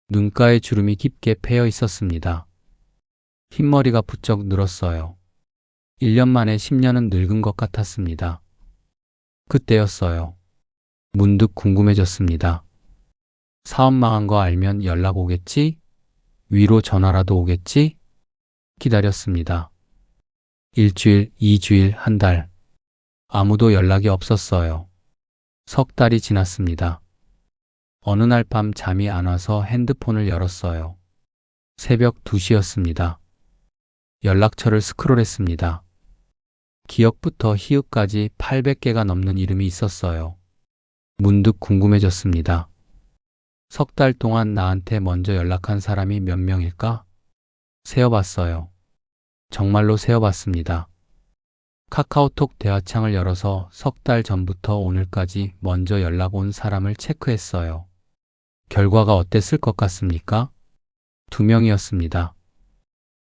S2: 눈가에 주름이 깊게 패여 있었습니다. 흰머리가 부쩍 늘었어요. 1년 만에 10년은 늙은 것 같았습니다. 그때였어요. 문득 궁금해졌습니다. 사업 망한 거 알면 연락 오겠지? 위로 전화라도 오겠지? 기다렸습니다. 1주일, 2주일, 한 달. 아무도 연락이 없었어요. 석 달이 지났습니다. 어느 날 밤 잠이 안 와서 핸드폰을 열었어요. 새벽 2시였습니다. 연락처를 스크롤했습니다. 기억부터 희읍까지 800개가 넘는 이름이 있었어요. 문득 궁금해졌습니다. 석 달 동안 나한테 먼저 연락한 사람이 몇 명일까? 세어봤어요. 정말로 세어봤습니다. 카카오톡 대화창을 열어서 석 달 전부터 오늘까지 먼저 연락 온 사람을 체크했어요. 결과가 어땠을 것 같습니까? 2명이었습니다.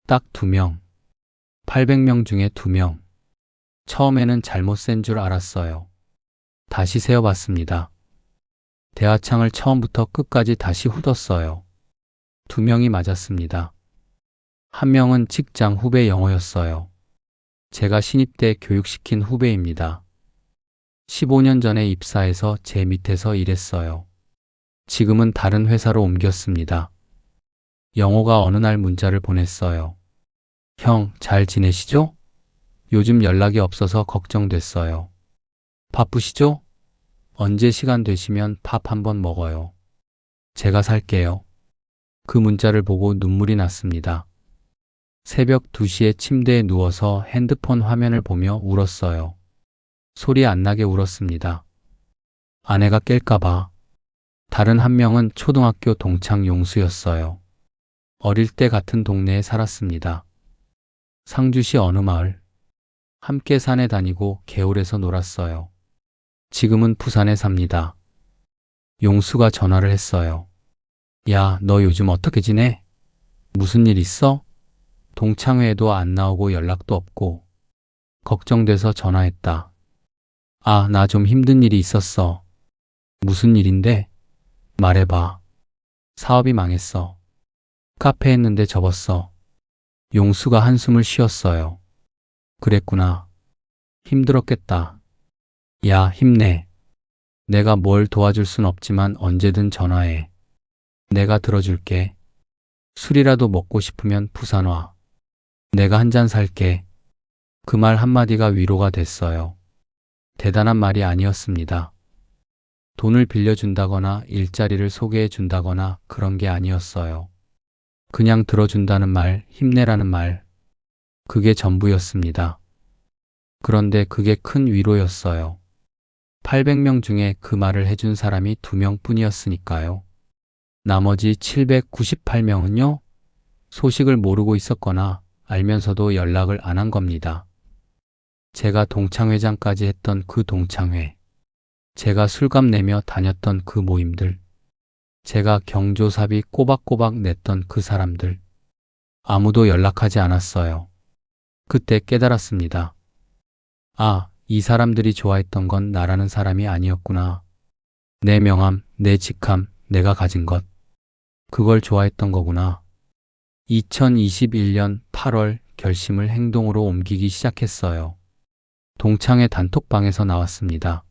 S2: 딱 2명. 800명 중에 2명. 처음에는 잘못 센 줄 알았어요. 다시 세어봤습니다. 대화창을 처음부터 끝까지 다시 훑었어요. 2명이 맞았습니다. 한 명은 직장 후배 영어였어요. 제가 신입 때 교육시킨 후배입니다. 15년 전에 입사해서 제 밑에서 일했어요. 지금은 다른 회사로 옮겼습니다. 영호가 어느 날 문자를 보냈어요. 형, 잘 지내시죠? 요즘 연락이 없어서 걱정됐어요. 바쁘시죠? 언제 시간 되시면 밥 한번 먹어요. 제가 살게요. 그 문자를 보고 눈물이 났습니다. 새벽 2시에 침대에 누워서 핸드폰 화면을 보며 울었어요. 소리 안 나게 울었습니다. 아내가 깰까봐. 다른 한 명은 초등학교 동창 용수였어요. 어릴 때 같은 동네에 살았습니다. 상주시 어느 마을. 함께 산에 다니고 개울에서 놀았어요. 지금은 부산에 삽니다. 용수가 전화를 했어요. 야, 너 요즘 어떻게 지내? 무슨 일 있어? 동창회에도 안 나오고 연락도 없고. 걱정돼서 전화했다. 아, 나 좀 힘든 일이 있었어. 무슨 일인데? 말해봐. 사업이 망했어. 카페 했는데 접었어. 용수가 한숨을 쉬었어요. 그랬구나. 힘들었겠다. 야, 힘내. 내가 뭘 도와줄 순 없지만 언제든 전화해. 내가 들어줄게. 술이라도 먹고 싶으면 부산 와. 내가 한 잔 살게. 그 말 한마디가 위로가 됐어요. 대단한 말이 아니었습니다. 돈을 빌려준다거나 일자리를 소개해준다거나 그런 게 아니었어요. 그냥 들어준다는 말, 힘내라는 말. 그게 전부였습니다. 그런데 그게 큰 위로였어요. 800명 중에 그 말을 해준 사람이 2명 뿐이었으니까요. 나머지 798명은요? 소식을 모르고 있었거나 알면서도 연락을 안 한 겁니다. 제가 동창회장까지 했던 그 동창회, 제가 술값 내며 다녔던 그 모임들, 제가 경조사비 꼬박꼬박 냈던 그 사람들, 아무도 연락하지 않았어요. 그때 깨달았습니다. 아, 이 사람들이 좋아했던 건 나라는 사람이 아니었구나. 내 명함, 내 직함, 내가 가진 것. 그걸 좋아했던 거구나. 2021년 8월 결심을 행동으로 옮기기 시작했어요. 동창회 단톡방에서 나왔습니다.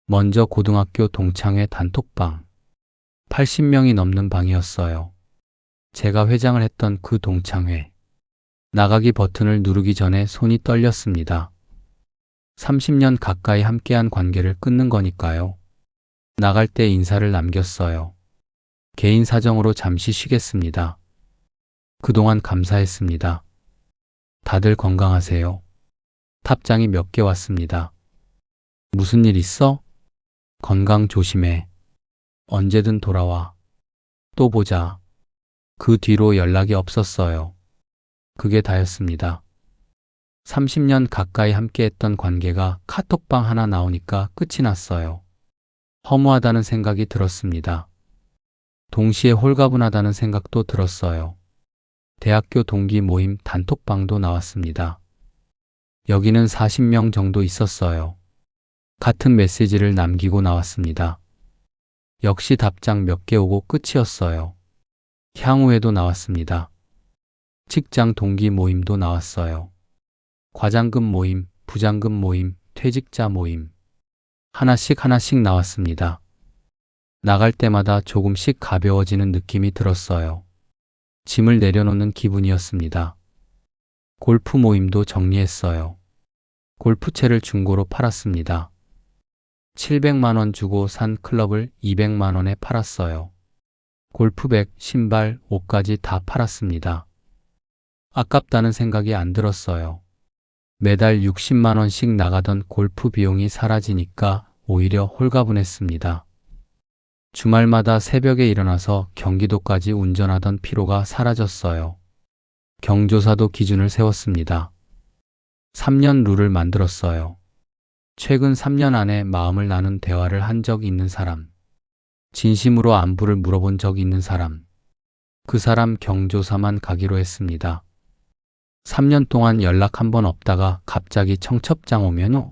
S2: 먼저 고등학교 동창회 단톡방. 80명이 넘는 방이었어요. 제가 회장을 했던 그 동창회. 나가기 버튼을 누르기 전에 손이 떨렸습니다. 30년 가까이 함께한 관계를 끊는 거니까요. 나갈 때 인사를 남겼어요. 개인 사정으로 잠시 쉬겠습니다. 그동안 감사했습니다. 다들 건강하세요. 답장이 몇 개 왔습니다. 무슨 일 있어? 건강 조심해. 언제든 돌아와. 또 보자. 그 뒤로 연락이 없었어요. 그게 다였습니다. 30년 가까이 함께했던 관계가 카톡방 하나 나오니까 끝이 났어요. 허무하다는 생각이 들었습니다. 동시에 홀가분하다는 생각도 들었어요. 대학교 동기 모임 단톡방도 나왔습니다. 여기는 40명 정도 있었어요. 같은 메시지를 남기고 나왔습니다. 역시 답장 몇 개 오고 끝이었어요. 향후에도 나왔습니다. 직장 동기 모임도 나왔어요. 과장급 모임, 부장급 모임, 퇴직자 모임. 하나씩 하나씩 나왔습니다. 나갈 때마다 조금씩 가벼워지는 느낌이 들었어요. 짐을 내려놓는 기분이었습니다. 골프 모임도 정리했어요. 골프채를 중고로 팔았습니다. 700만 원 주고 산 클럽을 200만 원에 팔았어요. 골프백, 신발, 옷까지 다 팔았습니다. 아깝다는 생각이 안 들었어요. 매달 60만 원씩 나가던 골프 비용이 사라지니까 오히려 홀가분했습니다. 주말마다 새벽에 일어나서 경기도까지 운전하던 피로가 사라졌어요. 경조사도 기준을 세웠습니다. 3년 룰을 만들었어요. 최근 3년 안에 마음을 나눈 대화를 한 적 있는 사람, 진심으로 안부를 물어본 적 있는 사람, 그 사람 경조사만 가기로 했습니다. 3년 동안 연락 한 번 없다가 갑자기 청첩장 오면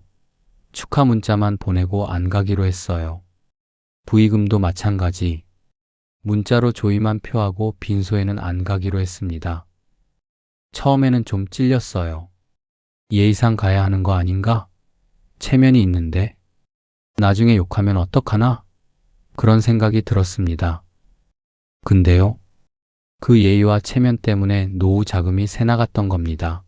S2: 축하 문자만 보내고 안 가기로 했어요. 부의금도 마찬가지. 문자로 조의만 표하고 빈소에는 안 가기로 했습니다. 처음에는 좀 찔렸어요. 예의상 가야 하는 거 아닌가? 체면이 있는데. 나중에 욕하면 어떡하나? 그런 생각이 들었습니다. 근데요. 그 예의와 체면 때문에 노후 자금이 새 나갔던 겁니다.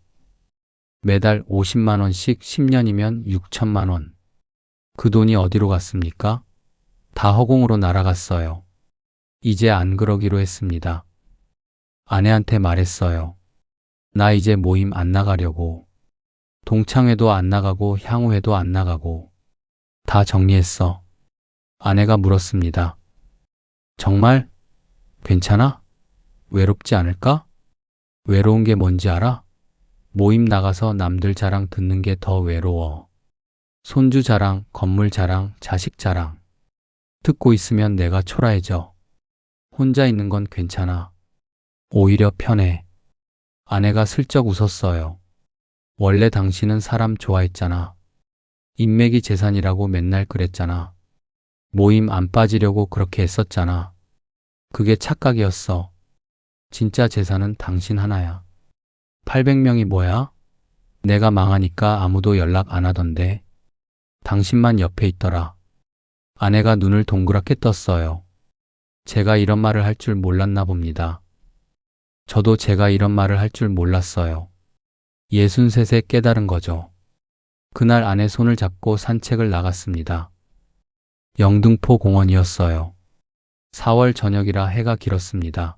S2: 매달 50만 원씩 10년이면 6천만 원. 그 돈이 어디로 갔습니까? 다 허공으로 날아갔어요. 이제 안 그러기로 했습니다. 아내한테 말했어요. 나 이제 모임 안 나가려고. 동창회도 안 나가고 향후회도 안 나가고. 다 정리했어. 아내가 물었습니다. 정말? 괜찮아? 외롭지 않을까? 외로운 게 뭔지 알아? 모임 나가서 남들 자랑 듣는 게 더 외로워. 손주 자랑, 건물 자랑, 자식 자랑. 듣고 있으면 내가 초라해져. 혼자 있는 건 괜찮아. 오히려 편해. 아내가 슬쩍 웃었어요. 원래 당신은 사람 좋아했잖아. 인맥이 재산이라고 맨날 그랬잖아. 모임 안 빠지려고 그렇게 했었잖아. 그게 착각이었어. 진짜 재산은 당신 하나야. 800명이 뭐야? 내가 망하니까 아무도 연락 안 하던데. 당신만 옆에 있더라. 아내가 눈을 동그랗게 떴어요. 제가 이런 말을 할 줄 몰랐나 봅니다. 저도 제가 이런 말을 할 줄 몰랐어요. 63세 깨달은 거죠. 그날 아내 손을 잡고 산책을 나갔습니다. 영등포 공원이었어요. 4월 저녁이라 해가 길었습니다.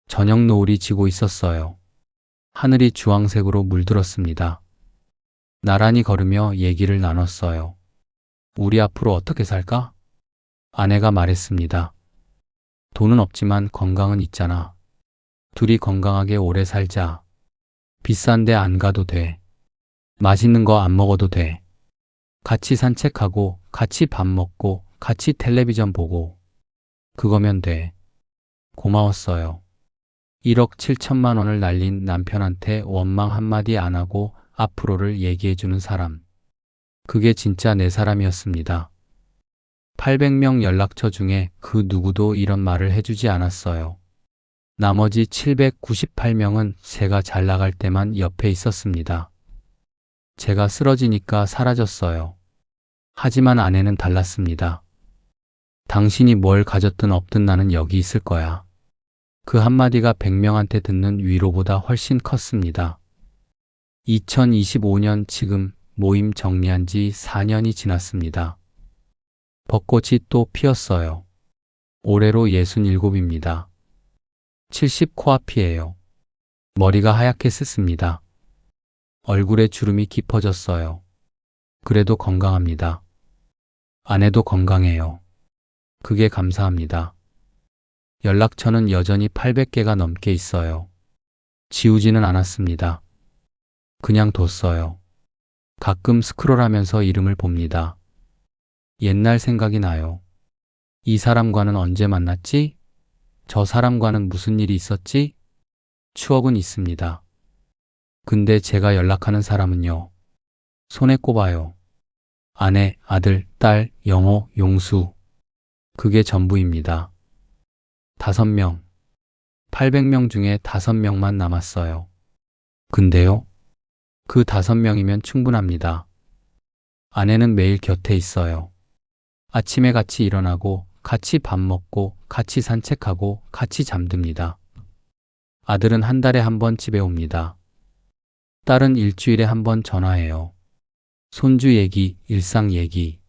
S2: 저녁 노을이 지고 있었어요. 하늘이 주황색으로 물들었습니다. 나란히 걸으며 얘기를 나눴어요. 우리 앞으로 어떻게 살까? 아내가 말했습니다. 돈은 없지만 건강은 있잖아. 둘이 건강하게 오래 살자. 비싼 데 안 가도 돼. 맛있는 거 안 먹어도 돼. 같이 산책하고, 같이 밥 먹고, 같이 텔레비전 보고. 그거면 돼. 고마웠어요. 1억 7천만 원을 날린 남편한테 원망 한마디 안 하고 앞으로를 얘기해주는 사람. 그게 진짜 내 사람이었습니다. 800명 연락처 중에 그 누구도 이런 말을 해주지 않았어요. 나머지 798명은 제가 잘 나갈 때만 옆에 있었습니다. 제가 쓰러지니까 사라졌어요. 하지만 아내는 달랐습니다. 당신이 뭘 가졌든 없든 나는 여기 있을 거야. 그 한마디가 100명한테 듣는 위로보다 훨씬 컸습니다. 2025년 지금 모임 정리한 지 4년이 지났습니다. 벚꽃이 또 피었어요. 올해로 67입니다. 70 코앞이에요. 머리가 하얗게 샜습니다. 얼굴에 주름이 깊어졌어요. 그래도 건강합니다. 아내도 건강해요. 그게 감사합니다. 연락처는 여전히 800개가 넘게 있어요. 지우지는 않았습니다. 그냥 뒀어요. 가끔 스크롤하면서 이름을 봅니다. 옛날 생각이 나요. 이 사람과는 언제 만났지? 저 사람과는 무슨 일이 있었지? 추억은 있습니다. 근데 제가 연락하는 사람은요. 손에 꼽아요. 아내, 아들, 딸, 영호, 용수. 그게 전부입니다. 5명. 800명 중에 5명만 남았어요. 근데요? 그 5명이면 충분합니다. 아내는 매일 곁에 있어요. 아침에 같이 일어나고, 같이 밥 먹고, 같이 산책하고, 같이 잠듭니다. 아들은 한 달에 한 번 집에 옵니다. 딸은 일주일에 한 번 전화해요. 손주 얘기, 일상 얘기.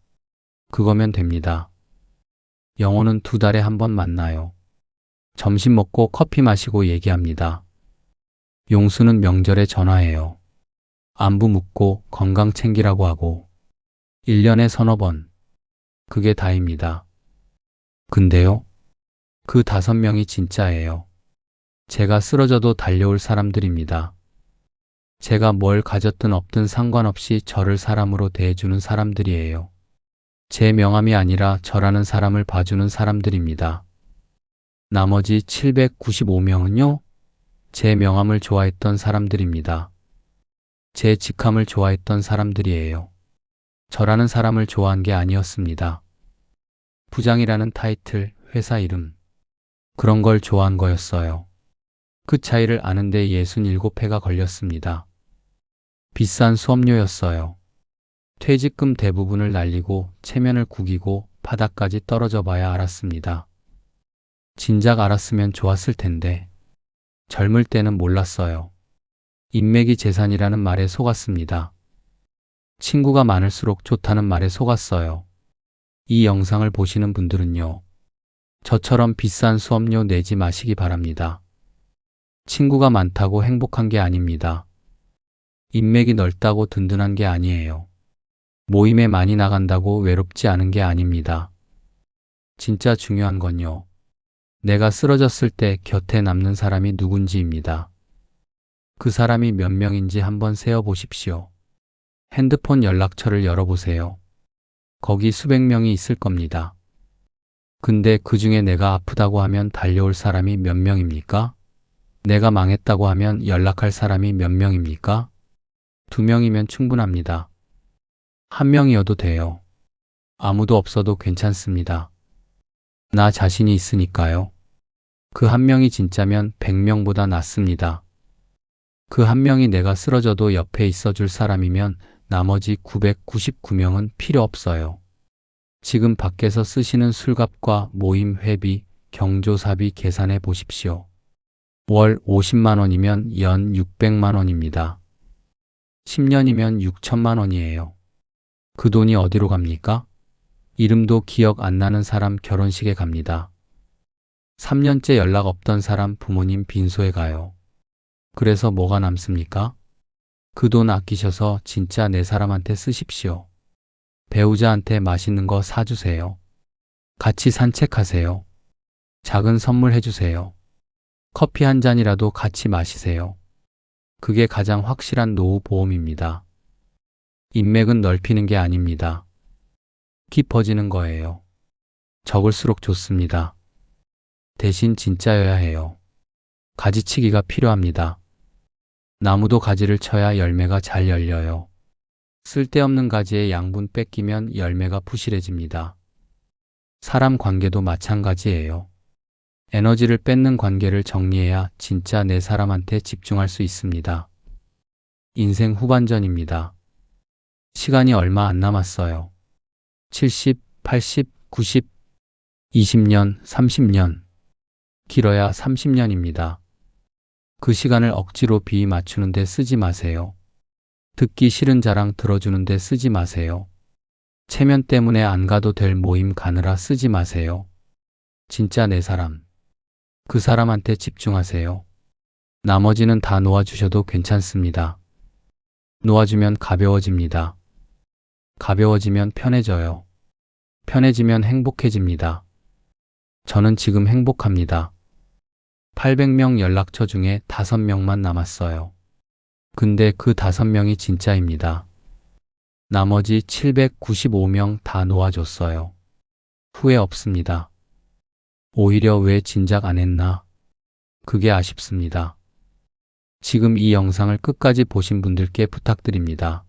S2: 그거면 됩니다. 영호는 2달에 한 번 만나요. 점심 먹고 커피 마시고 얘기합니다. 용수는 명절에 전화해요. 안부 묻고 건강 챙기라고 하고 1년에 서너 번. 그게 다입니다. 근데요? 그 5명이 진짜예요. 제가 쓰러져도 달려올 사람들입니다. 제가 뭘 가졌든 없든 상관없이 저를 사람으로 대해주는 사람들이에요. 제 명함이 아니라 저라는 사람을 봐주는 사람들입니다. 나머지 795명은요? 제 명함을 좋아했던 사람들입니다. 제 직함을 좋아했던 사람들이에요. 저라는 사람을 좋아한 게 아니었습니다. 부장이라는 타이틀, 회사 이름. 그런 걸 좋아한 거였어요. 그 차이를 아는데 67회가 걸렸습니다. 비싼 수업료였어요. 퇴직금 대부분을 날리고 체면을 구기고 바닥까지 떨어져 봐야 알았습니다. 진작 알았으면 좋았을 텐데 젊을 때는 몰랐어요. 인맥이 재산이라는 말에 속았습니다. 친구가 많을수록 좋다는 말에 속았어요. 이 영상을 보시는 분들은요. 저처럼 비싼 수업료 내지 마시기 바랍니다. 친구가 많다고 행복한 게 아닙니다. 인맥이 넓다고 든든한 게 아니에요. 모임에 많이 나간다고 외롭지 않은 게 아닙니다. 진짜 중요한 건요. 내가 쓰러졌을 때 곁에 남는 사람이 누군지입니다. 그 사람이 몇 명인지 한번 세어보십시오. 핸드폰 연락처를 열어보세요. 거기 수백 명이 있을 겁니다. 근데 그 중에 내가 아프다고 하면 달려올 사람이 몇 명입니까? 내가 망했다고 하면 연락할 사람이 몇 명입니까? 2명이면 충분합니다. 1명이어도 돼요. 아무도 없어도 괜찮습니다. 나 자신이 있으니까요. 그 1명이 진짜면 100명보다 낫습니다. 그 1명이 내가 쓰러져도 옆에 있어줄 사람이면 나머지 999명은 필요 없어요. 지금 밖에서 쓰시는 술값과 모임 회비, 경조사비 계산해 보십시오. 월 50만 원이면 연 600만 원입니다. 10년이면 6천만 원이에요. 그 돈이 어디로 갑니까? 이름도 기억 안 나는 사람 결혼식에 갑니다. 3년째 연락 없던 사람 부모님 빈소에 가요. 그래서 뭐가 남습니까? 그 돈 아끼셔서 진짜 내 사람한테 쓰십시오. 배우자한테 맛있는 거 사주세요. 같이 산책하세요. 작은 선물 해주세요. 커피 한 잔이라도 같이 마시세요. 그게 가장 확실한 노후 보험입니다. 인맥은 넓히는 게 아닙니다. 깊어지는 거예요. 적을수록 좋습니다. 대신 진짜여야 해요. 가지치기가 필요합니다. 나무도 가지를 쳐야 열매가 잘 열려요. 쓸데없는 가지에 양분 뺏기면 열매가 부실해집니다. 사람 관계도 마찬가지예요. 에너지를 뺏는 관계를 정리해야 진짜 내 사람한테 집중할 수 있습니다. 인생 후반전입니다. 시간이 얼마 안 남았어요. 70, 80, 90, 20년, 30년. 길어야 30년입니다. 그 시간을 억지로 비위 맞추는데 쓰지 마세요. 듣기 싫은 자랑 들어주는데 쓰지 마세요. 체면 때문에 안 가도 될 모임 가느라 쓰지 마세요. 진짜 내 사람. 그 사람한테 집중하세요. 나머지는 다 놓아주셔도 괜찮습니다. 놓아주면 가벼워집니다. 가벼워지면 편해져요. 편해지면 행복해집니다. 저는 지금 행복합니다. 800명 연락처 중에 5명만 남았어요. 근데 그 5명이 진짜입니다. 나머지 795명 다 놓아줬어요. 후회 없습니다. 오히려 왜 진작 안 했나? 그게 아쉽습니다. 지금 이 영상을 끝까지 보신 분들께 부탁드립니다.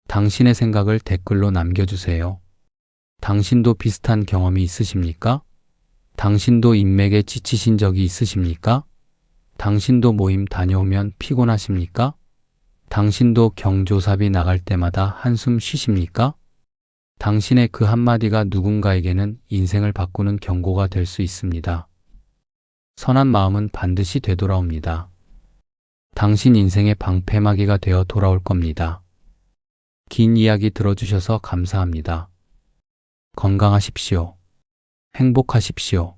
S2: 당신의 생각을 댓글로 남겨주세요. 당신도 비슷한 경험이 있으십니까? 당신도 인맥에 지치신 적이 있으십니까? 당신도 모임 다녀오면 피곤하십니까? 당신도 경조사비 나갈 때마다 한숨 쉬십니까? 당신의 그 한마디가 누군가에게는 인생을 바꾸는 경고가 될 수 있습니다. 선한 마음은 반드시 되돌아옵니다. 당신 인생의 방패막이가 되어 돌아올 겁니다. 긴 이야기 들어주셔서 감사합니다. 건강하십시오. 행복하십시오.